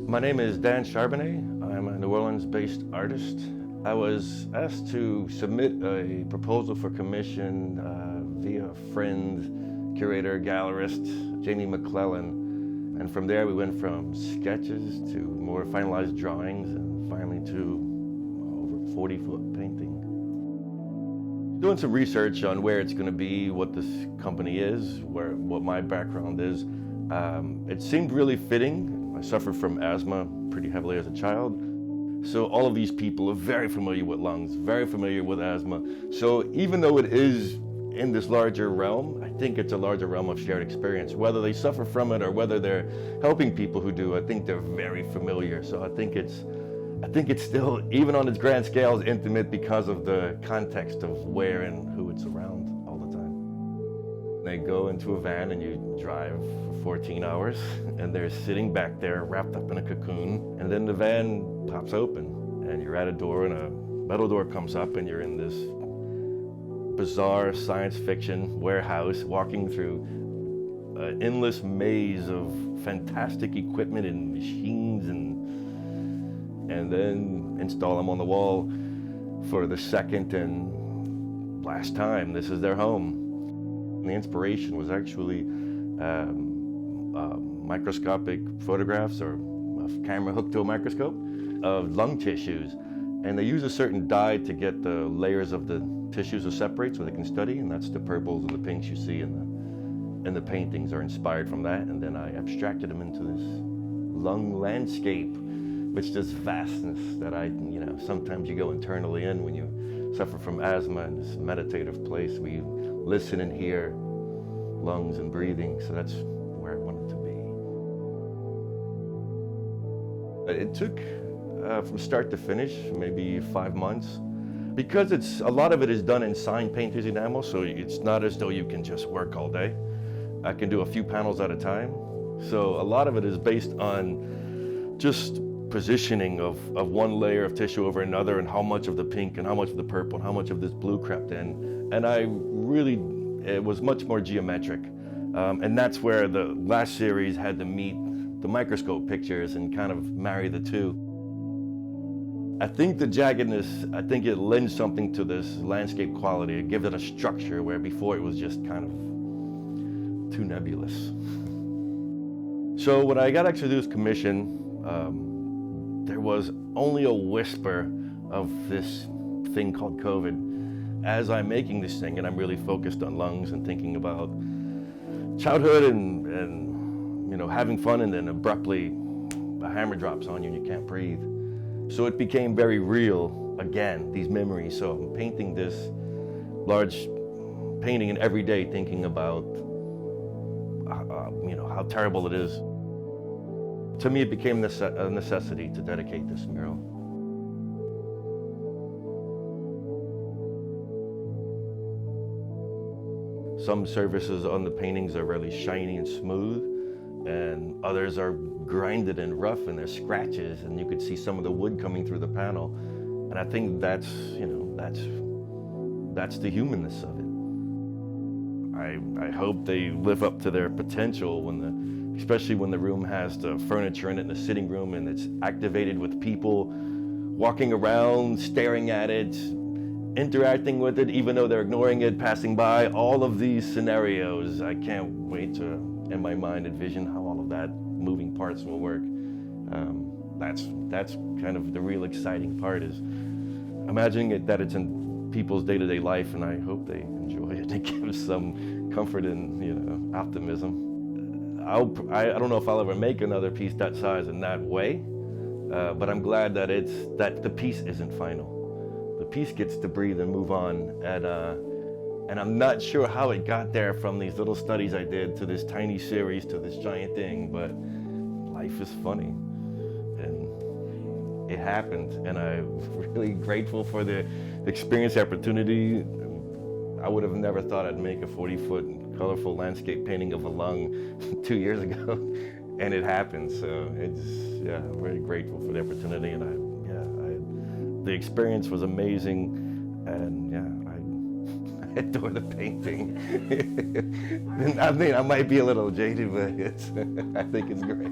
My name is Dan Charbonnet. I'm a New Orleans-based artist. I was asked to submit a proposal for commission via a friend, curator, gallerist, Jamie McClellan. And from there we went from sketches to more finalized drawings and finally to over 40-foot painting. Doing some research on where it's going to be, what this company is, what my background is. It seemed really fitting. I suffered from asthma pretty heavily as a child. So all of these people are very familiar with lungs, very familiar with asthma. So even though it is in this larger realm, I think it's a larger realm of shared experience. Whether they suffer from it or whether they're helping people who do, I think they're very familiar. So I think it's still, even on its grand scale, is intimate because of the context of where and who it's around all the time. They go into a van and you drive for 14 hours and they're sitting back there wrapped up in a cocoon, and then the van pops open and you're at a door and a metal door comes up and you're in this bizarre science fiction warehouse walking through an endless maze of fantastic equipment and machines, and then install them on the wall for the second and last time. This is their home. The inspiration was actually microscopic photographs or a camera hooked to a microscope of lung tissues. And they use a certain dye to get the layers of the tissues to separate so they can study, and that's the purples and the pinks you see in the paintings are inspired from that. And then I abstracted them into this lung landscape, which is vastness that sometimes you go internally in when you suffer from asthma, in this meditative place where you listen and hear lungs and breathing. So that's where I wanted to be. It took from start to finish maybe 5 months, because a lot of it is done in sign painter's enamel, so it's not as though you can just work all day. I can do a few panels at a time. So a lot of it is based on just positioning of one layer of tissue over another, and how much of the pink and how much of the purple and how much of this blue crept in. And it was much more geometric. And that's where the last series had to meet the microscope pictures and kind of marry the two. I think the jaggedness, it lends something to this landscape quality. It gives it a structure where before it was just kind of too nebulous. So when I got actually this commission, there was only a whisper of this thing called COVID. As I'm making this thing and I'm really focused on lungs and thinking about childhood and having fun, and then abruptly a hammer drops on you and you can't breathe. So it became very real again, these memories. So I'm painting this large painting, and every day thinking about how terrible it is. To me, it became a necessity to dedicate this mural. Some surfaces on the paintings are really shiny and smooth, and others are grinded and rough, and there's scratches, and you could see some of the wood coming through the panel. And I think that's the humanness of it. I hope they live up to their potential especially when the room has the furniture in it in the sitting room, and it's activated with people walking around, staring at it, interacting with it, even though they're ignoring it, passing by. All of these scenarios, I can't wait to, in my mind, envision how all of that moving parts will work. That's kind of the real exciting part, is imagining that it's in people's day-to-day life, and I hope they enjoy it. It gives some comfort and optimism. I don't know if I'll ever make another piece that size in that way, but I'm glad that the piece isn't final. The piece gets to breathe and move on, and I'm not sure how it got there from these little studies I did to this tiny series to this giant thing, but life is funny, and it happened, and I'm really grateful for the experience, the opportunity. I would have never thought I'd make a 40-foot colorful landscape painting of a lung 2 years ago, and it happened. So I'm very grateful for the opportunity, and the experience was amazing, and I adore the painting. I mean, I might be a little jaded, but I think it's great.